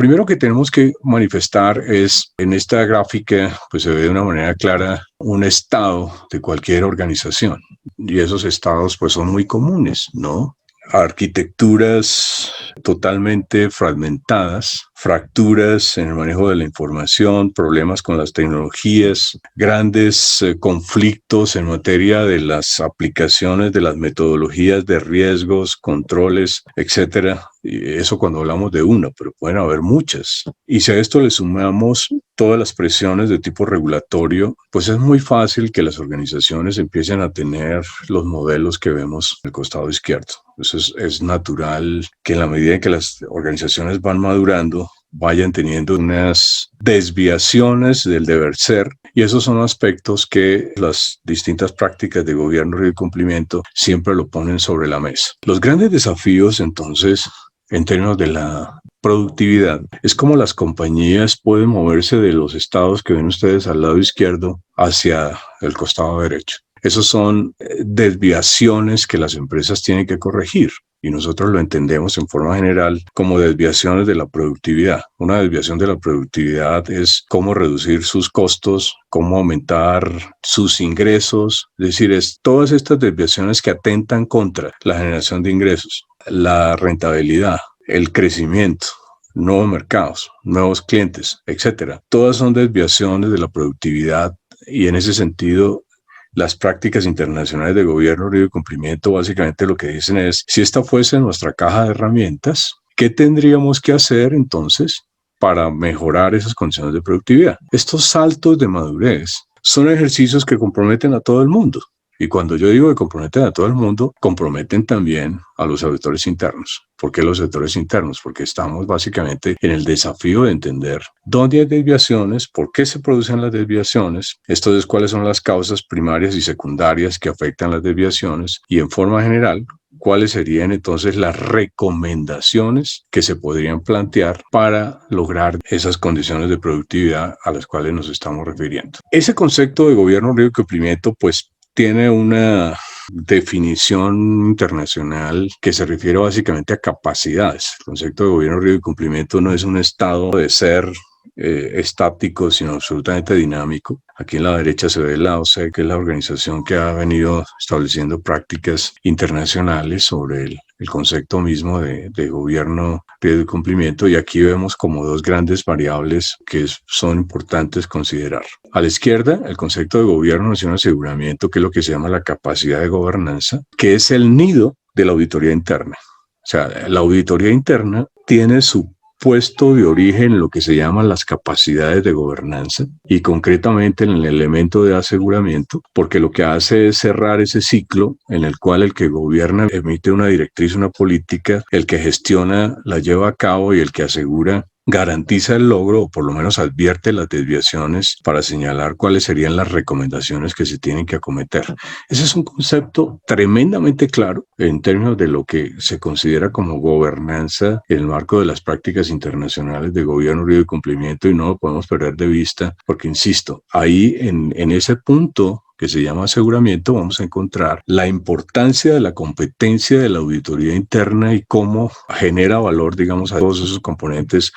primero que tenemos que manifestar es, en esta gráfica, pues se ve de una manera clara un estado de cualquier organización. Y esos estados pues son muy comunes, ¿no? Arquitecturas totalmente fragmentadas, fracturas en el manejo de la información, problemas con las tecnologías, grandes conflictos en materia de las aplicaciones de las metodologías de riesgos, controles, etcétera. Y eso cuando hablamos de una, pero pueden haber muchas. Y si a esto le sumamos todas las presiones de tipo regulatorio, pues es muy fácil que las organizaciones empiecen a tener los modelos que vemos en el costado izquierdo. Eso es natural que en la medida en que las organizaciones van madurando, vayan teniendo unas desviaciones del deber ser, y esos son aspectos que las distintas prácticas de gobierno y cumplimiento siempre lo ponen sobre la mesa. Los grandes desafíos, entonces, en términos de la productividad, es cómo las compañías pueden moverse de los estados que ven ustedes al lado izquierdo hacia el costado derecho. Esos son desviaciones que las empresas tienen que corregir. Y nosotros lo entendemos en forma general como desviaciones de la productividad. Una desviación de la productividad es cómo reducir sus costos, cómo aumentar sus ingresos. Es decir, es todas estas desviaciones que atentan contra la generación de ingresos, la rentabilidad, el crecimiento, nuevos mercados, nuevos clientes, etcétera. Todas son desviaciones de la productividad y en ese sentido las prácticas internacionales de gobierno y de cumplimiento básicamente lo que dicen es, si esta fuese nuestra caja de herramientas, ¿qué tendríamos que hacer entonces para mejorar esas condiciones de productividad? Estos saltos de madurez son ejercicios que comprometen a todo el mundo. Y cuando yo digo que comprometen a todo el mundo, comprometen también a los auditores internos. ¿Por qué los auditores internos? Porque estamos básicamente en el desafío de entender dónde hay desviaciones, por qué se producen las desviaciones, entonces cuáles son las causas primarias y secundarias que afectan las desviaciones y en forma general, cuáles serían entonces las recomendaciones que se podrían plantear para lograr esas condiciones de productividad a las cuales nos estamos refiriendo. Ese concepto de gobierno y cumplimiento, pues, tiene una definición internacional que se refiere básicamente a capacidades. El concepto de gobierno y cumplimiento no es un estado de ser estático, sino absolutamente dinámico. Aquí en la derecha se ve la OCDE, que es la organización que ha venido estableciendo prácticas internacionales sobre el concepto mismo de gobierno, riesgo y cumplimiento, y aquí vemos como dos grandes variables que son importantes considerar. A la izquierda, el concepto de gobierno es un aseguramiento, que es lo que se llama la capacidad de gobernanza, que es el nido de la auditoría interna. O sea, la auditoría interna tiene su puesto de origen en lo que se llaman las capacidades de gobernanza y concretamente en el elemento de aseguramiento, porque lo que hace es cerrar ese ciclo en el cual el que gobierna emite una directriz, una política, el que gestiona la lleva a cabo y el que asegura garantiza el logro o por lo menos advierte las desviaciones para señalar cuáles serían las recomendaciones que se tienen que acometer. Ese es un concepto tremendamente claro en términos de lo que se considera como gobernanza en el marco de las prácticas internacionales de gobierno, riesgo y cumplimiento, y no lo podemos perder de vista porque, insisto, ahí en ese punto que se llama aseguramiento, vamos a encontrar la importancia de la competencia de la auditoría interna y cómo genera valor, digamos, a todos esos componentes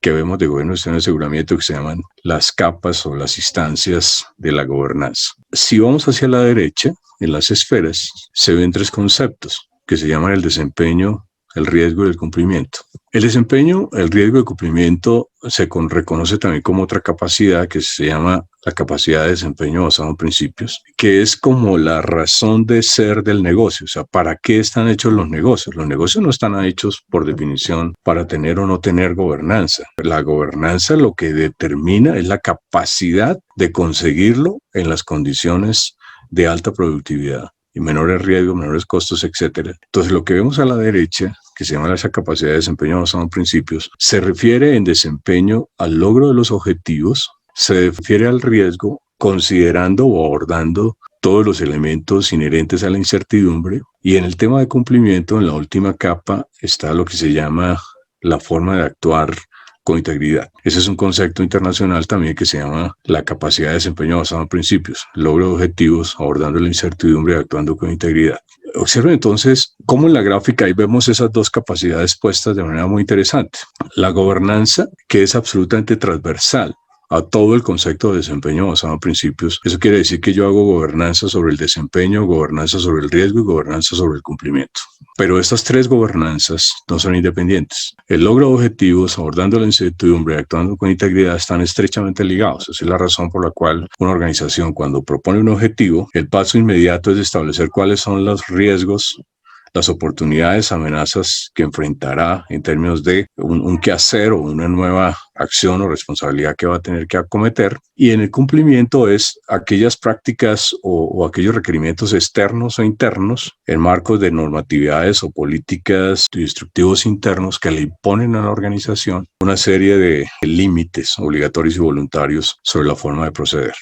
que vemos de gobierno y aseguramiento que se llaman las capas o las instancias de la gobernanza. Si vamos hacia la derecha, en las esferas, se ven tres conceptos que se llaman el desempeño, el riesgo y el cumplimiento. El desempeño, el riesgo y el cumplimiento se reconoce también como otra capacidad que se llama la capacidad de desempeño basado en principios, que es como la razón de ser del negocio. O sea, ¿para qué están hechos los negocios? Los negocios no están hechos por definición para tener o no tener gobernanza. La gobernanza lo que determina es la capacidad de conseguirlo en las condiciones de alta productividad y menores riesgos, menores costos, etcétera. Entonces, lo que vemos a la derecha, que se llama esa capacidad de desempeño basado en principios, se refiere en desempeño al logro de los objetivos, se refiere al riesgo considerando o abordando todos los elementos inherentes a la incertidumbre, y en el tema de cumplimiento, en la última capa, está lo que se llama la forma de actuar con integridad. Ese es un concepto internacional también que se llama la capacidad de desempeño basada en principios, logro de objetivos, abordando la incertidumbre y actuando con integridad. Observen entonces cómo en la gráfica ahí vemos esas dos capacidades puestas de manera muy interesante. La gobernanza, que es absolutamente transversal a todo el concepto de desempeño basado en principios. Eso quiere decir que yo hago gobernanza sobre el desempeño, gobernanza sobre el riesgo y gobernanza sobre el cumplimiento. Pero estas tres gobernanzas no son independientes. El logro de objetivos, abordando la incertidumbre y actuando con integridad están estrechamente ligados. Esa es la razón por la cual una organización, cuando propone un objetivo, el paso inmediato es establecer cuáles son los riesgos, las oportunidades, amenazas que enfrentará en términos de un quehacer o una nueva acción o responsabilidad que va a tener que acometer. Y en el cumplimiento es aquellas prácticas o aquellos requerimientos externos o internos en marcos de normatividades o políticas instructivos internos que le imponen a la organización una serie de límites obligatorios y voluntarios sobre la forma de proceder.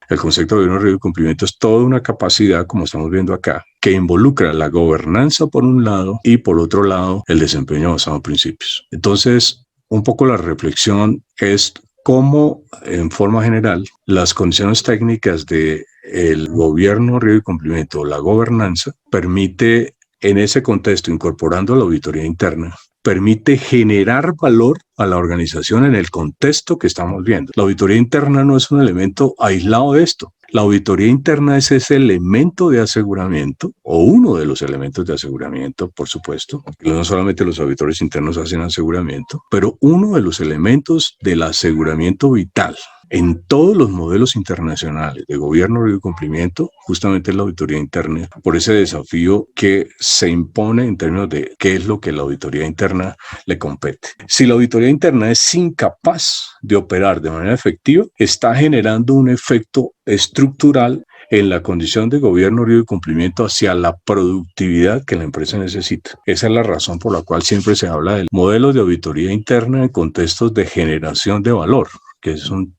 El concepto de gobierno, riesgo y cumplimiento es toda una capacidad, como estamos viendo acá, que involucra la gobernanza por un lado y por otro lado el desempeño basado en principios. Entonces, un poco la reflexión es cómo, en forma general, las condiciones técnicas del gobierno, riesgo y cumplimiento, la gobernanza, permite en ese contexto, incorporando la auditoría interna, permite generar valor a la organización en el contexto que estamos viendo. La auditoría interna no es un elemento aislado de esto. La auditoría interna es ese elemento de aseguramiento, o uno de los elementos de aseguramiento, por supuesto. No solamente los auditores internos hacen aseguramiento, pero uno de los elementos del aseguramiento vital en todos los modelos internacionales de gobierno y de cumplimiento, justamente es la auditoría interna, por ese desafío que se impone en términos de qué es lo que la auditoría interna le compete. Si la auditoría interna es incapaz de operar de manera efectiva, está generando un efecto estructural en la condición de gobierno, riesgo y cumplimiento hacia la productividad que la empresa necesita. Esa es la razón por la cual siempre se habla del modelo de auditoría interna en contextos de generación de valor, que es un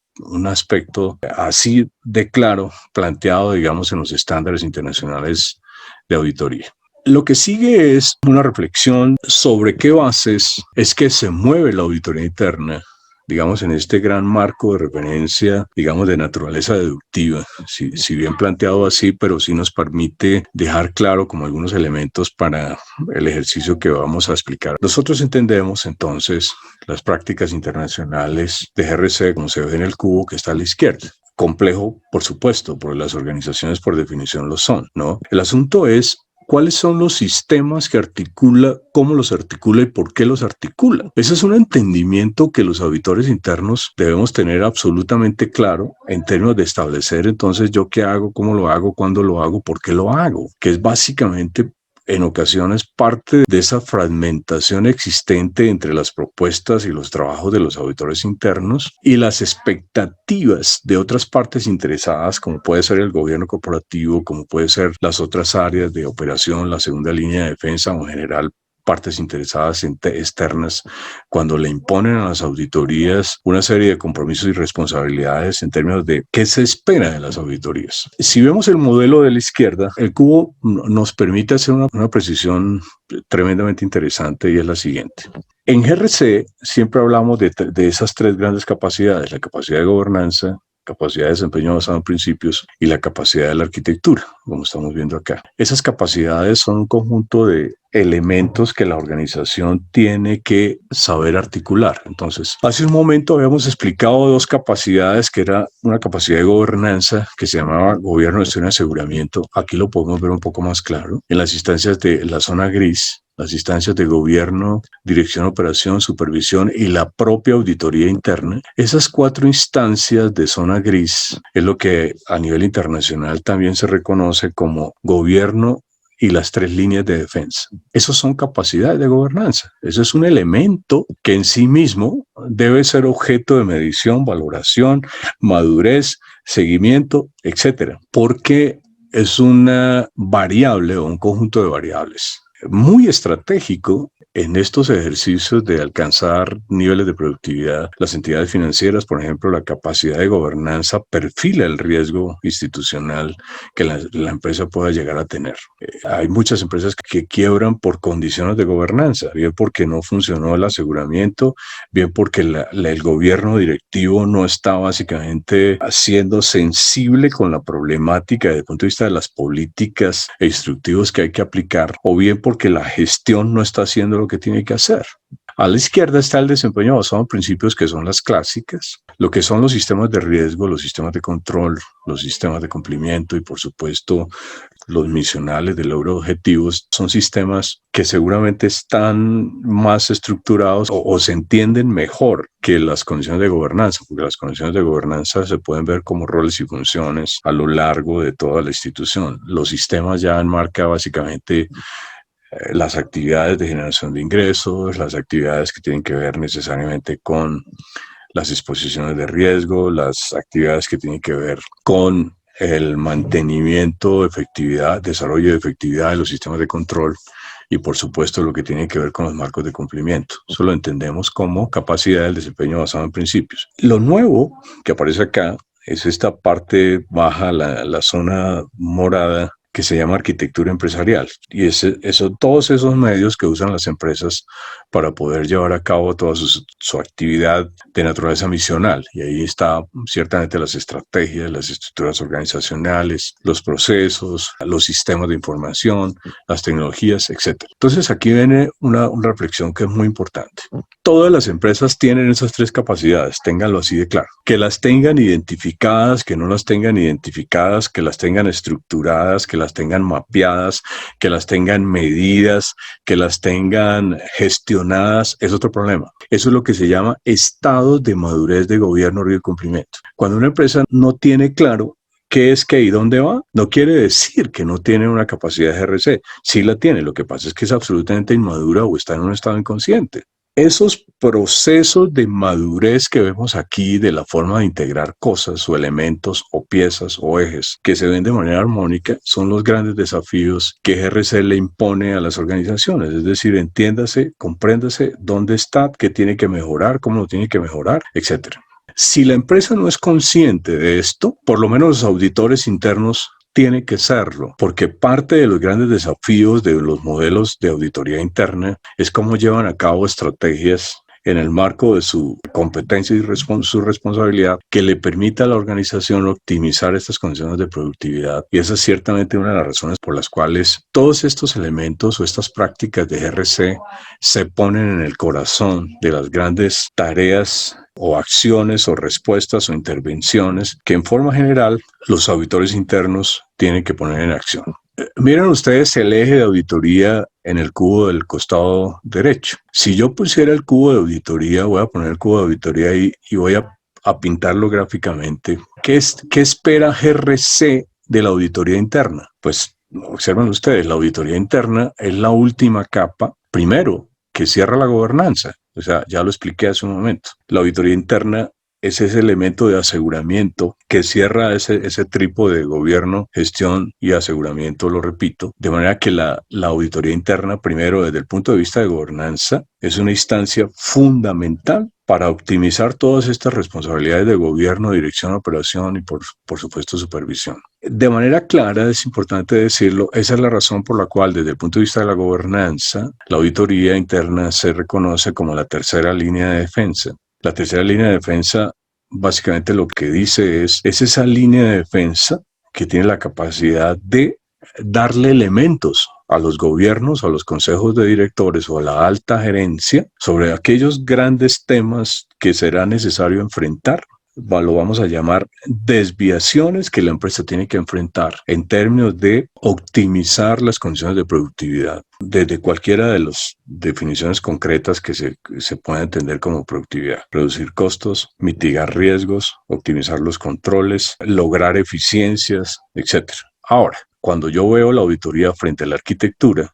aspecto así de claro planteado, digamos, en los estándares internacionales de auditoría. Lo que sigue es una reflexión sobre qué bases es que se mueve la auditoría interna, digamos, en este gran marco de referencia, digamos, de naturaleza deductiva, si bien planteado así, pero sí nos permite dejar claro como algunos elementos para el ejercicio que vamos a explicar. Nosotros entendemos entonces las prácticas internacionales de GRC como se ve en el cubo que está a la izquierda. Complejo, por supuesto, porque las organizaciones por definición lo son, ¿no? El asunto es ¿cuáles son los sistemas que articula, cómo los articula y por qué los articula? Ese es un entendimiento que los auditores internos debemos tener absolutamente claro en términos de establecer entonces yo qué hago, cómo lo hago, cuándo lo hago, por qué lo hago, que es básicamente en ocasiones parte de esa fragmentación existente entre las propuestas y los trabajos de los auditores internos y las expectativas de otras partes interesadas, como puede ser el gobierno corporativo, como puede ser las otras áreas de operación, la segunda línea de defensa o en general partes interesadas externas, cuando le imponen a las auditorías una serie de compromisos y responsabilidades en términos de qué se espera de las auditorías. Si vemos el modelo de la izquierda, el cubo nos permite hacer una precisión tremendamente interesante y es la siguiente. En GRC siempre hablamos de esas tres grandes capacidades, la capacidad de gobernanza, capacidad de desempeño basado en principios y la capacidad de la arquitectura, como estamos viendo acá. Esas capacidades son un conjunto de elementos que la organización tiene que saber articular. Entonces, hace un momento habíamos explicado dos capacidades, que era una capacidad de gobernanza que se llamaba gobierno, gestión y aseguramiento. Aquí lo podemos ver un poco más claro. En las instancias de la zona gris, las instancias de gobierno, dirección, operación, supervisión y la propia auditoría interna. Esas cuatro instancias de zona gris es lo que a nivel internacional también se reconoce como gobierno y las tres líneas de defensa. Esos son capacidades de gobernanza. Eso es un elemento que en sí mismo debe ser objeto de medición, valoración, madurez, seguimiento, etcétera, porque es una variable o un conjunto de variables muy estratégico en estos ejercicios de alcanzar niveles de productividad, las entidades financieras, por ejemplo, la capacidad de gobernanza perfila el riesgo institucional que la empresa pueda llegar a tener. Hay muchas empresas que quiebran por condiciones de gobernanza, bien porque no funcionó el aseguramiento, bien porque el gobierno directivo no está básicamente siendo sensible con la problemática desde el punto de vista de las políticas e instructivos que hay que aplicar, o bien porque la gestión no está haciendo lo que tiene que hacer. A la izquierda está el desempeño basado en principios que son las clásicas, lo que son los sistemas de riesgo, los sistemas de control, los sistemas de cumplimiento y, por supuesto, los misionales de logro de objetivos. Son sistemas que seguramente están más estructurados o se entienden mejor que las condiciones de gobernanza, porque las condiciones de gobernanza se pueden ver como roles y funciones a lo largo de toda la institución. Los sistemas ya enmarcan básicamente las actividades de generación de ingresos, las actividades que tienen que ver necesariamente con las exposiciones de riesgo, las actividades que tienen que ver con el mantenimiento, efectividad, desarrollo de efectividad de los sistemas de control y, por supuesto, lo que tiene que ver con los marcos de cumplimiento. Eso lo entendemos como capacidad del desempeño basado en principios. Lo nuevo que aparece acá es esta parte baja, la zona morada, que se llama arquitectura empresarial. Y todos esos medios que usan las empresas para poder llevar a cabo toda su actividad de naturaleza misional. Y ahí está ciertamente las estrategias, las estructuras organizacionales, los procesos, los sistemas de información, las tecnologías, etc. Entonces aquí viene una reflexión que es muy importante. Todas las empresas tienen esas tres capacidades, ténganlo así de claro. Que las tengan identificadas, que no las tengan identificadas, que las tengan estructuradas, que las tengan mapeadas, que las tengan medidas, que las tengan gestionadas, es otro problema. Eso es lo que se llama estados de madurez de gobierno y de cumplimiento. Cuando una empresa no tiene claro qué es qué y dónde va, no quiere decir que no tiene una capacidad de GRC. Sí la tiene, lo que pasa es que es absolutamente inmadura o está en un estado inconsciente. Esos procesos de madurez que vemos aquí de la forma de integrar cosas o elementos o piezas o ejes que se ven de manera armónica son los grandes desafíos que GRC le impone a las organizaciones. Es decir, entiéndase, compréndase dónde está, qué tiene que mejorar, cómo lo tiene que mejorar, etc. Si la empresa no es consciente de esto, por lo menos los auditores internos tiene que serlo, porque parte de los grandes desafíos de los modelos de auditoría interna es cómo llevan a cabo estrategias en el marco de su competencia y su responsabilidad que le permita a la organización optimizar estas condiciones de productividad. Y esa es ciertamente una de las razones por las cuales todos estos elementos o estas prácticas de GRC se ponen en el corazón de las grandes tareas o acciones o respuestas o intervenciones que en forma general los auditores internos tienen que poner en acción. Miren ustedes el eje de auditoría en el cubo del costado derecho. Si yo pusiera el cubo de auditoría, voy a poner el cubo de auditoría ahí y voy a pintarlo gráficamente. ¿Qué espera GRC de la auditoría interna? Pues observen ustedes, la auditoría interna es la última capa, primero, que cierra la gobernanza. O sea, ya lo expliqué hace un momento. La auditoría interna es ese elemento de aseguramiento que cierra ese trípode de gobierno, gestión y aseguramiento, lo repito, de manera que la auditoría interna, primero desde el punto de vista de gobernanza, es una instancia fundamental para optimizar todas estas responsabilidades de gobierno, dirección, operación y por supuesto supervisión. De manera clara, es importante decirlo, esa es la razón por la cual desde el punto de vista de la gobernanza, la auditoría interna se reconoce como la tercera línea de defensa. La tercera línea de defensa básicamente lo que dice es esa línea de defensa que tiene la capacidad de darle elementos a los gobiernos, a los consejos de directores o a la alta gerencia sobre aquellos grandes temas que será necesario enfrentar. Lo vamos a llamar desviaciones que la empresa tiene que enfrentar en términos de optimizar las condiciones de productividad desde cualquiera de las definiciones concretas que se pueda entender como productividad. Reducir costos, mitigar riesgos, optimizar los controles, lograr eficiencias, etc. Ahora, cuando yo veo la auditoría frente a la arquitectura,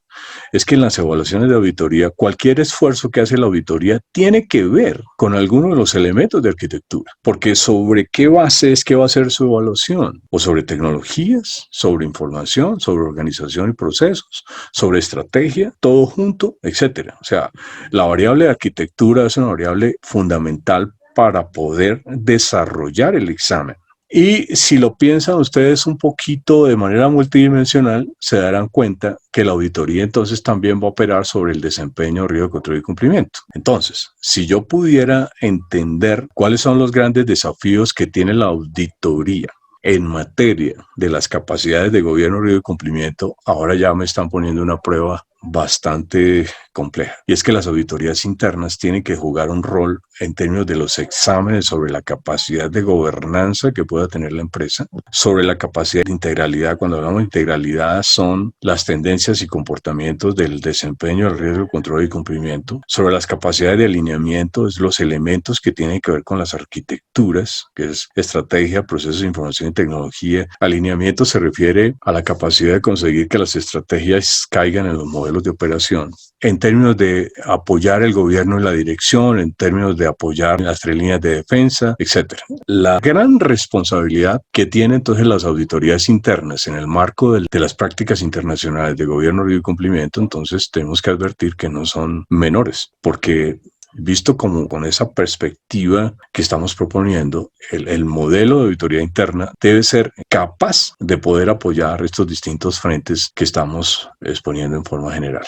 es que en las evaluaciones de auditoría, cualquier esfuerzo que hace la auditoría tiene que ver con alguno de los elementos de arquitectura, porque sobre qué base es que va a ser su evaluación, o sobre tecnologías, sobre información, sobre organización y procesos, sobre estrategia, todo junto, etcétera. O sea, la variable de arquitectura es una variable fundamental para poder desarrollar el examen. Y si lo piensan ustedes un poquito de manera multidimensional, se darán cuenta que la auditoría entonces también va a operar sobre el desempeño, riesgo, control y cumplimiento. Entonces, si yo pudiera entender cuáles son los grandes desafíos que tiene la auditoría en materia de las capacidades de gobierno, riesgo y cumplimiento, ahora ya me están poniendo una prueba bastante compleja. Y es que las auditorías internas tienen que jugar un rol en términos de los exámenes sobre la capacidad de gobernanza que pueda tener la empresa, sobre la capacidad de integralidad. Cuando hablamos de integralidad son las tendencias y comportamientos del desempeño, el riesgo, control y cumplimiento, sobre las capacidades de alineamiento, es los elementos que tienen que ver con las arquitecturas, que es estrategia, procesos de información y tecnología. Alineamiento se refiere a la capacidad de conseguir que las estrategias caigan en los modelos de operación, en términos de apoyar el gobierno en la dirección, en términos de apoyar las 3 líneas de defensa, etcétera. La gran responsabilidad que tienen entonces las auditorías internas en el marco de las prácticas internacionales de gobierno, riesgo y cumplimiento, entonces tenemos que advertir que no son menores, porque visto como con esa perspectiva que estamos proponiendo, el modelo de auditoría interna debe ser capaz de poder apoyar estos distintos frentes que estamos exponiendo en forma general.